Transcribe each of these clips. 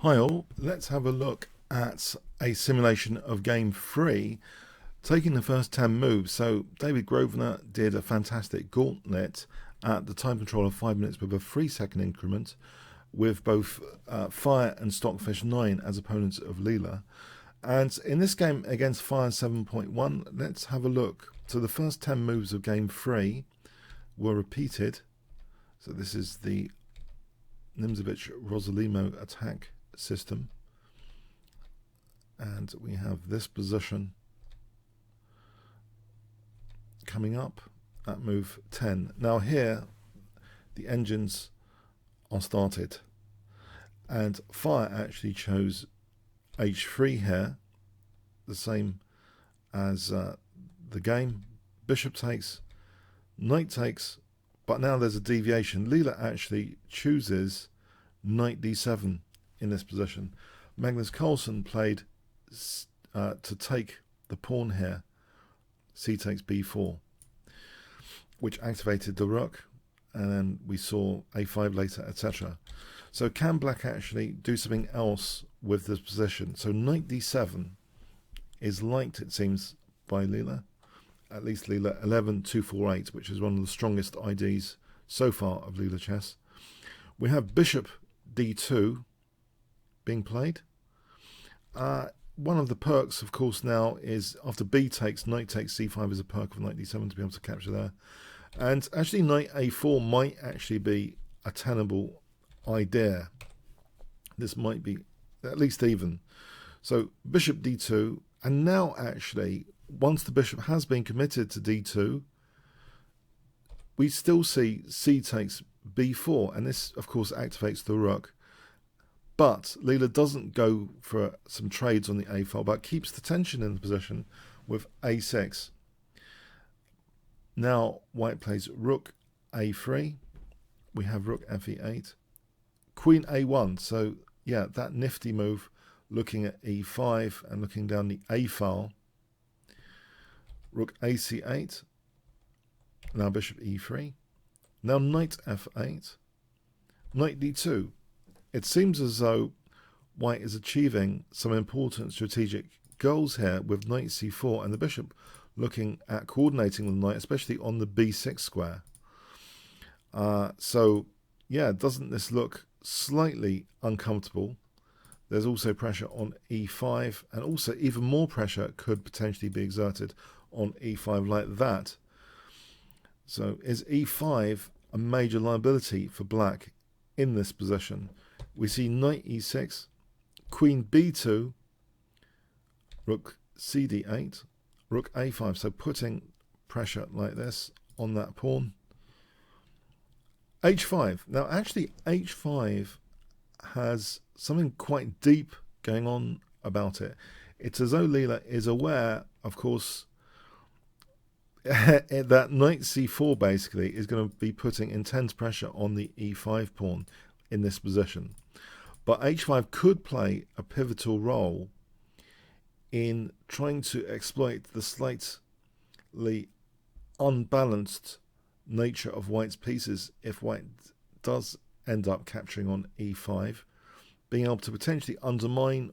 Hi all, let's have a look at a simulation of game 3, taking the first 10 moves. So David Grosvenor did a fantastic gauntlet at the time control of 5 minutes with a 3-second increment, with both Fire and Stockfish 9 as opponents of Leela. And in this game against Fire 7.1, let's have a look. So the first 10 moves of game 3 were repeated. So this is the Nimzovich-Rosalimo attack system, and we have this position coming up at move 10. Now here the engines are started, and Fire actually chose h3 here, the same as the game. Bishop takes, knight takes, but now there's a deviation. Leela actually chooses knight d7 in this position. Magnus Carlsen played to take the pawn here, c takes b4, which activated the rook, and then we saw a5 later, etc. So can black actually do something else with this position? So knight d7 is liked, it seems, by Leela, at least Leela 11-2-4-8, which is one of the strongest IDs so far of Leela chess. We have bishop d2 being played. One of the perks, of course, now is after b takes, knight takes c5 is a perk of knight d7 to be able to capture there. And actually knight a4 might actually be a tenable idea. This might be at least even. So bishop d2, and now actually once the bishop has been committed to d2, we still see c takes b4, and this of course activates the rook. But Leela doesn't go for some trades on the a file, but keeps the tension in the position with a6. Now white plays rook a3. We have rook fe8, queen a1. So yeah, that nifty move, looking at e5 and looking down the a file. Rook ac8. Now bishop e3. Now knight f8. Knight d2. It seems as though white is achieving some important strategic goals here with knight c4, and the bishop looking at coordinating the knight, especially on the b6 square. So yeah, doesn't this look slightly uncomfortable? There's also pressure on e5, and also even more pressure could potentially be exerted on e5 like that. So is e5 a major liability for black in this position? We see knight e6, queen b2, rook cd8, rook a5. So putting pressure like this on that pawn. h5. Now actually h5 has something quite deep going on about it. It's as though Leela is aware, of course, that knight c4 basically is going to be putting intense pressure on the e5 pawn in this position. But h5 could play a pivotal role in trying to exploit the slightly unbalanced nature of white's pieces if white does end up capturing on e5, being able to potentially undermine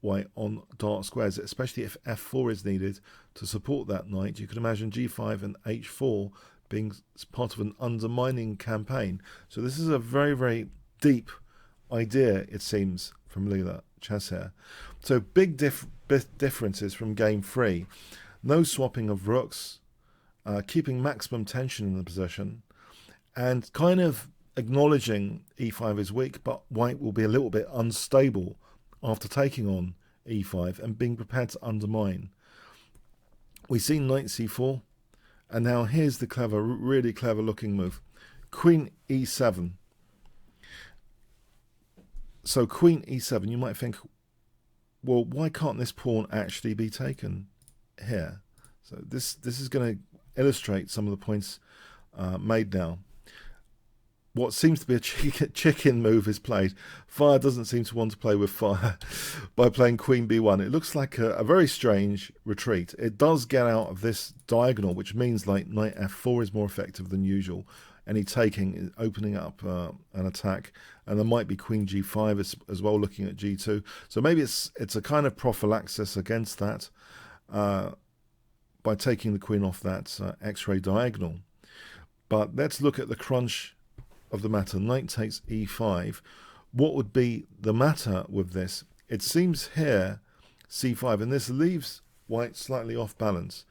white on dark squares, especially if f4 is needed to support that knight. You could imagine g5 and h4 being part of an undermining campaign. So this is a very, very deep idea, it seems, from Leela chess here. So big differences from game 3. No swapping of rooks, keeping maximum tension in the position, and kind of acknowledging e5 is weak, but white will be a little bit unstable after taking on e5 and being prepared to undermine. We see knight c4, and now here's the clever, really clever looking move. Queen e7. So queen e7, you might think, well, why can't this pawn actually be taken here? So this is going to illustrate some of the points made now. What seems to be a chicken move is played. Fire doesn't seem to want to play with fire by playing queen b1. It looks like a very strange retreat. It does get out of this diagonal, which means like knight f4 is more effective than usual. any taking, opening up an attack. And there might be queen g5 as well, looking at g2. So maybe it's a kind of prophylaxis against that by taking the queen off that x-ray diagonal. But let's look at the crunch of the matter. Knight takes e5. What would be the matter with this? It seems here c5, and this leaves white slightly off balance.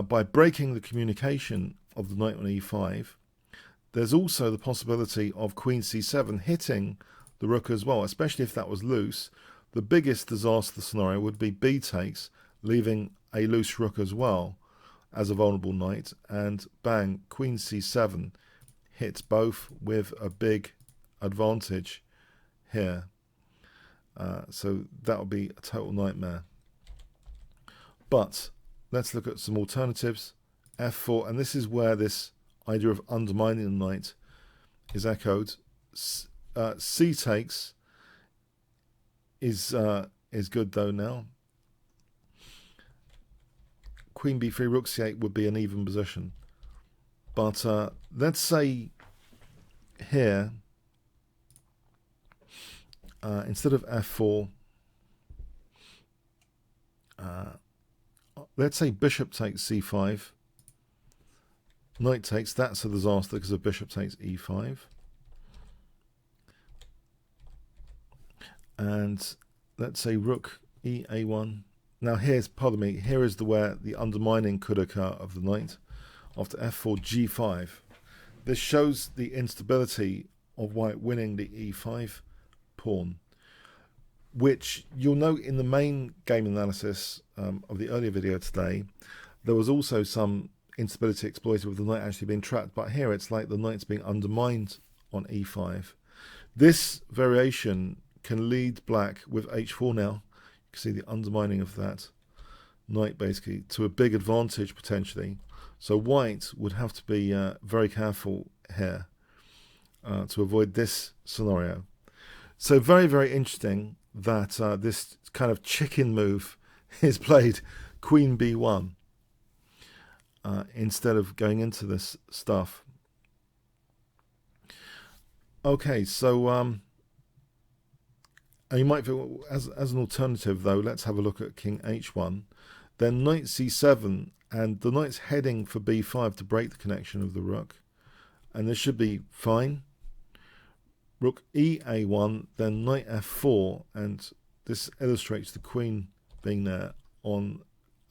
By breaking the communication of the knight on e5, there's also the possibility of queen c7 hitting the rook as well, especially if that was loose. The biggest disaster scenario would be b takes, leaving a loose rook as well as a vulnerable knight, and bang, queen c7 hits both with a big advantage here. So that would be a total nightmare. But let's look at some alternatives. f4, and this is where this idea of undermining the knight is echoed. C takes is good though now. Queen b3, rook c8 would be an even position. But let's say here, instead of f4, let's say bishop takes c5, knight takes, that's a disaster because of bishop takes e5. And let's say rook ea1. Now here's, pardon me, here is where the undermining could occur of the knight after f4, g5. This shows the instability of white winning the e5 pawn, which you'll note in the main game analysis of the earlier video today. There was also some instability exploited with the knight actually being trapped, but here it's like the knight's being undermined on e5. This variation can lead black with h4 now. You can see the undermining of that knight basically to a big advantage potentially. So white would have to be very careful here to avoid this scenario. So very, very interesting that this kind of chicken move is played queen b1 instead of going into this stuff. Okay, so and you might feel, as an alternative though, let's have a look at king h1, then knight c7, and the knight's heading for b5 to break the connection of the rook, and this should be fine. Rook ea1, then knight f4, and this illustrates the queen being there on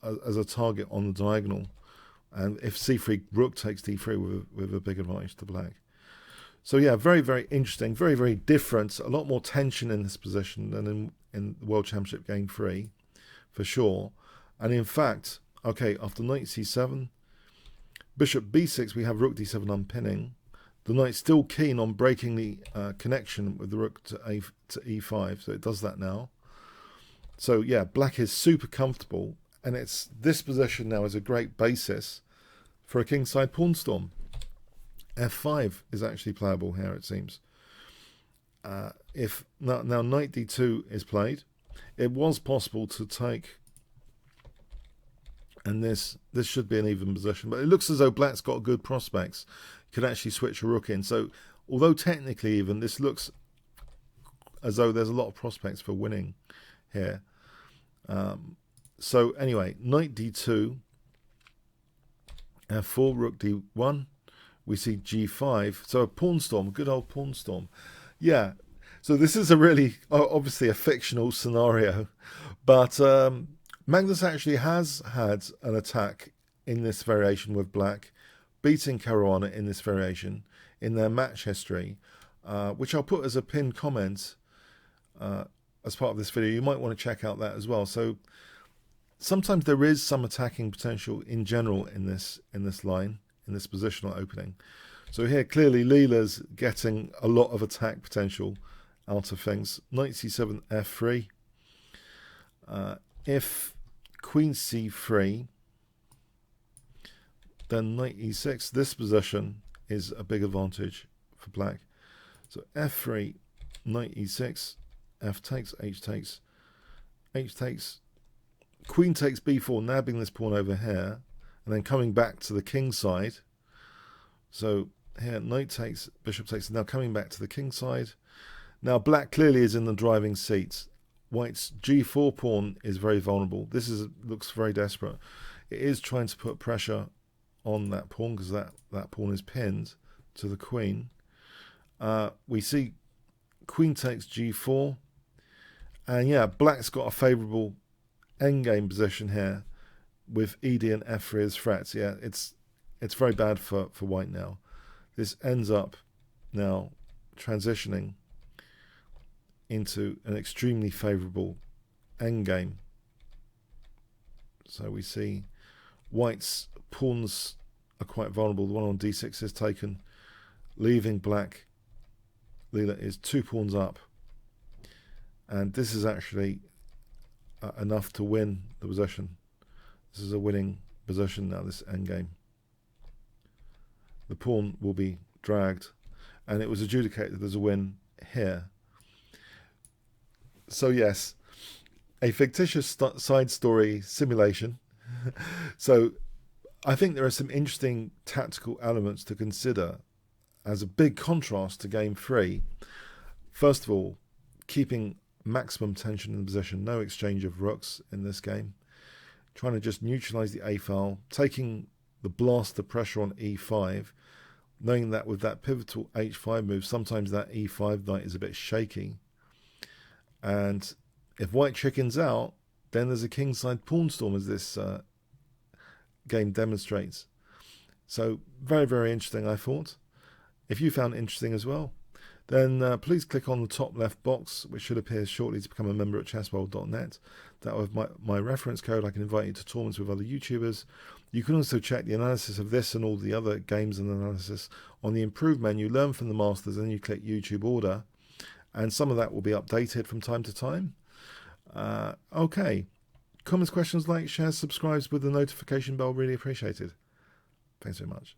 as a target on the diagonal, and if c3, rook takes d3 with a big advantage to black. So yeah, very, very interesting, very, very different, a lot more tension in this position than in the World Championship Game 3, for sure. And in fact, okay, after knight c7, bishop b6, we have rook d7 unpinning. The knight's still keen on breaking the connection with the rook to e5, so it does that now. So yeah, black is super comfortable, and it's this position now is a great basis for a kingside pawn storm. f5 is actually playable here, it seems. If now knight d2 is played, it was possible to take, and this should be an even position, but it looks as though black's got good prospects. Could actually switch a rook in. So although technically even, this looks as though there's a lot of prospects for winning here. So anyway, knight d2, f4, rook d1. We see g5. So a pawn storm, good old pawn storm. Yeah. So this is a really, obviously a fictional scenario, but Magnus actually has had an attack in this variation with black, beating Caruana in this variation in their match history, which I'll put as a pinned comment as part of this video. You might want to check out that as well. So sometimes there is some attacking potential in general in this line, in this positional opening. So here clearly Leela's getting a lot of attack potential out of things. Knight c7, f3. If queen c3, then knight e6, this position is a big advantage for black. So f3, knight e6, f takes, h takes, queen takes b4, nabbing this pawn over here, and then coming back to the king side. So here, knight takes, bishop takes. Now coming back to the king side. Now black clearly is in the driving seat. White's g4 pawn is very vulnerable. This looks very desperate. It is trying to put pressure on that pawn because that pawn is pinned to the queen. We see queen takes g4. And yeah, black's got a favourable endgame position here with ed and f3 as threats. Yeah, it's very bad for white now. This ends up now transitioning into an extremely favourable endgame. So we see white's pawns are quite vulnerable. The one on d6 is taken, leaving black. Leela is 2 pawns up. And this is actually enough to win the position. This is a winning position now, this endgame. The pawn will be dragged, and it was adjudicated as a win here. So yes, a fictitious side story simulation. So I think there are some interesting tactical elements to consider as a big contrast to game 3. First of all, keeping maximum tension in the position, no exchange of rooks in this game. Trying to just neutralize the a file, taking the blast of pressure on e5, knowing that with that pivotal h5 move, sometimes that e5 knight is a bit shaky. And if white chickens out, then there's a kingside pawn storm, as this game demonstrates. So very, very interesting, I thought. If you found it interesting as well, then please click on the top left box, which should appear shortly, to become a member at chessworld.net. That with my reference code, I can invite you to tournaments with other YouTubers. You can also check the analysis of this and all the other games and analysis on the improved menu, learn from the masters, and you click YouTube order. And some of that will be updated from time to time. Okay. Comments, questions, like, shares, subscribes with the notification bell, really appreciated. Thanks very much.